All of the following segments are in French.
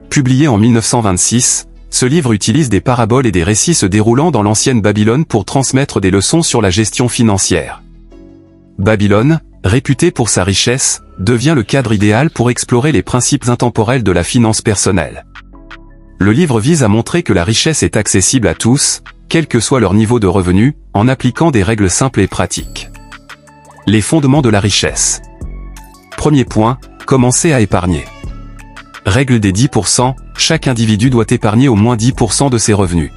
Publié en 1926, ce livre utilise des paraboles et des récits se déroulant dans l'ancienne Babylone pour transmettre des leçons sur la gestion financière. Babylone, réputée pour sa richesse, devient le cadre idéal pour explorer les principes intemporels de la finance personnelle. Le livre vise à montrer que la richesse est accessible à tous, quel que soit leur niveau de revenu, en appliquant des règles simples et pratiques. Les fondements de la richesse. Premier point, commencez à épargner. Règle des 10%, chaque individu doit épargner au moins 10% de ses revenus.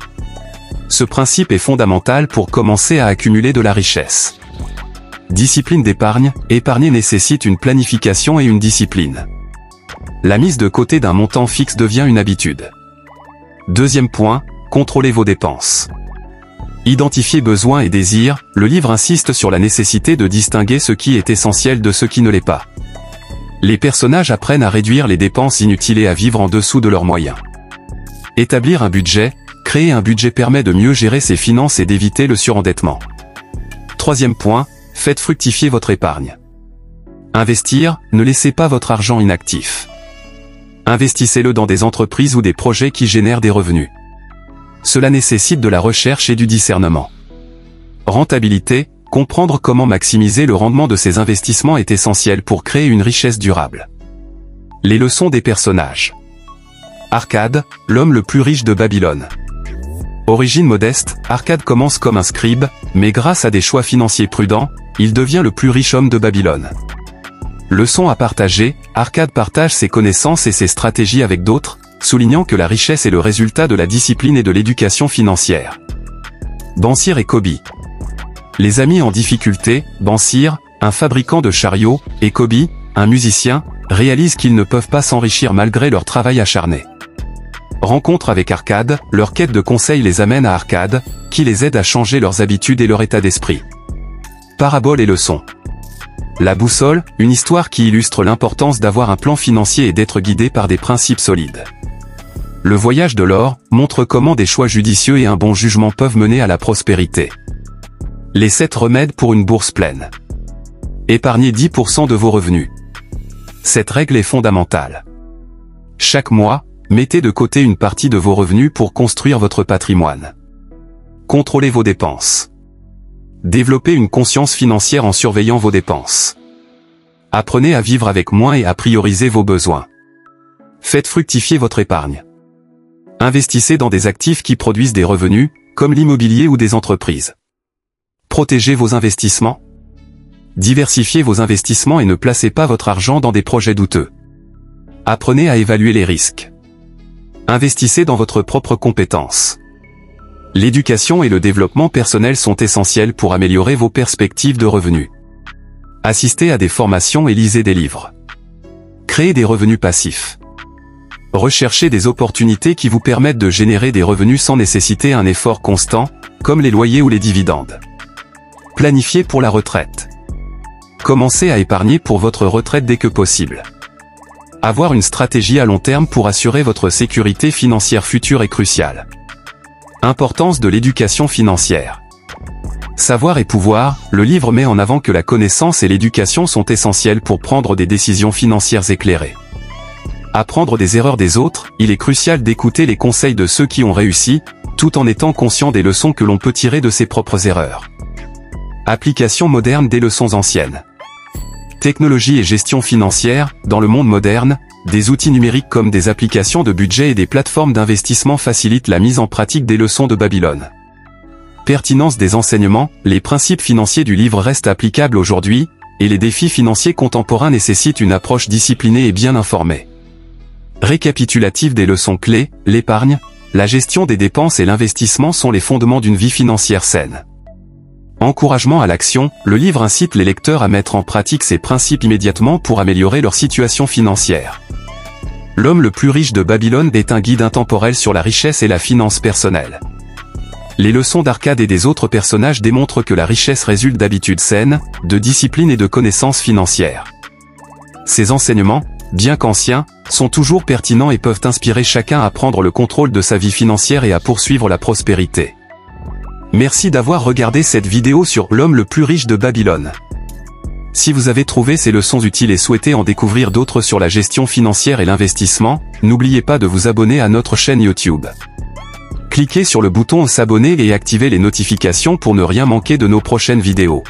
Ce principe est fondamental pour commencer à accumuler de la richesse. Discipline d'épargne, épargner nécessite une planification et une discipline. La mise de côté d'un montant fixe devient une habitude. Deuxième point, contrôlez vos dépenses. Identifiez besoins et désirs, le livre insiste sur la nécessité de distinguer ce qui est essentiel de ce qui ne l'est pas. Les personnages apprennent à réduire les dépenses inutiles et à vivre en dessous de leurs moyens. Établir un budget, créer un budget permet de mieux gérer ses finances et d'éviter le surendettement. Troisième point, faites fructifier votre épargne. Investir, ne laissez pas votre argent inactif. Investissez-le dans des entreprises ou des projets qui génèrent des revenus. Cela nécessite de la recherche et du discernement. Rentabilité, comprendre comment maximiser le rendement de ces investissements est essentiel pour créer une richesse durable. Les leçons des personnages. Arcade, l'homme le plus riche de Babylone. Origine modeste, Arcade commence comme un scribe, mais grâce à des choix financiers prudents, il devient le plus riche homme de Babylone. Leçon à partager, Arcade partage ses connaissances et ses stratégies avec d'autres, soulignant que la richesse est le résultat de la discipline et de l'éducation financière. Bansir et Kobe. Les amis en difficulté, Bansir, un fabricant de chariots, et Kobe, un musicien, réalisent qu'ils ne peuvent pas s'enrichir malgré leur travail acharné. Rencontre avec Arcade, leur quête de conseils les amène à Arcade, qui les aide à changer leurs habitudes et leur état d'esprit. Paraboles et leçons. La boussole, une histoire qui illustre l'importance d'avoir un plan financier et d'être guidé par des principes solides. Le voyage de l'or, montre comment des choix judicieux et un bon jugement peuvent mener à la prospérité. Les 7 remèdes pour une bourse pleine. Épargnez 10% de vos revenus. Cette règle est fondamentale. Chaque mois, mettez de côté une partie de vos revenus pour construire votre patrimoine. Contrôlez vos dépenses. Développez une conscience financière en surveillant vos dépenses. Apprenez à vivre avec moins et à prioriser vos besoins. Faites fructifier votre épargne. Investissez dans des actifs qui produisent des revenus, comme l'immobilier ou des entreprises. Protégez vos investissements. Diversifiez vos investissements et ne placez pas votre argent dans des projets douteux. Apprenez à évaluer les risques. Investissez dans votre propre compétence. L'éducation et le développement personnel sont essentiels pour améliorer vos perspectives de revenus. Assistez à des formations et lisez des livres. Créez des revenus passifs. Recherchez des opportunités qui vous permettent de générer des revenus sans nécessiter un effort constant, comme les loyers ou les dividendes. Planifiez pour la retraite. Commencez à épargner pour votre retraite dès que possible. Avoir une stratégie à long terme pour assurer votre sécurité financière future est cruciale. Importance de l'éducation financière. Savoir et pouvoir, le livre met en avant que la connaissance et l'éducation sont essentielles pour prendre des décisions financières éclairées. Apprendre des erreurs des autres, il est crucial d'écouter les conseils de ceux qui ont réussi, tout en étant conscient des leçons que l'on peut tirer de ses propres erreurs. Application moderne des leçons anciennes. Technologie et gestion financière, dans le monde moderne, des outils numériques comme des applications de budget et des plateformes d'investissement facilitent la mise en pratique des leçons de Babylone. Pertinence des enseignements, les principes financiers du livre restent applicables aujourd'hui, et les défis financiers contemporains nécessitent une approche disciplinée et bien informée. Récapitulatif des leçons clés, l'épargne, la gestion des dépenses et l'investissement sont les fondements d'une vie financière saine. Encouragement à l'action, le livre incite les lecteurs à mettre en pratique ces principes immédiatement pour améliorer leur situation financière. L'homme le plus riche de Babylone est un guide intemporel sur la richesse et la finance personnelle. Les leçons d'Arcade et des autres personnages démontrent que la richesse résulte d'habitudes saines, de discipline et de connaissances financières. Ces enseignements, bien qu'anciens, sont toujours pertinents et peuvent inspirer chacun à prendre le contrôle de sa vie financière et à poursuivre la prospérité. Merci d'avoir regardé cette vidéo sur l'homme le plus riche de Babylone. Si vous avez trouvé ces leçons utiles et souhaitez en découvrir d'autres sur la gestion financière et l'investissement, n'oubliez pas de vous abonner à notre chaîne YouTube. Cliquez sur le bouton s'abonner et activez les notifications pour ne rien manquer de nos prochaines vidéos.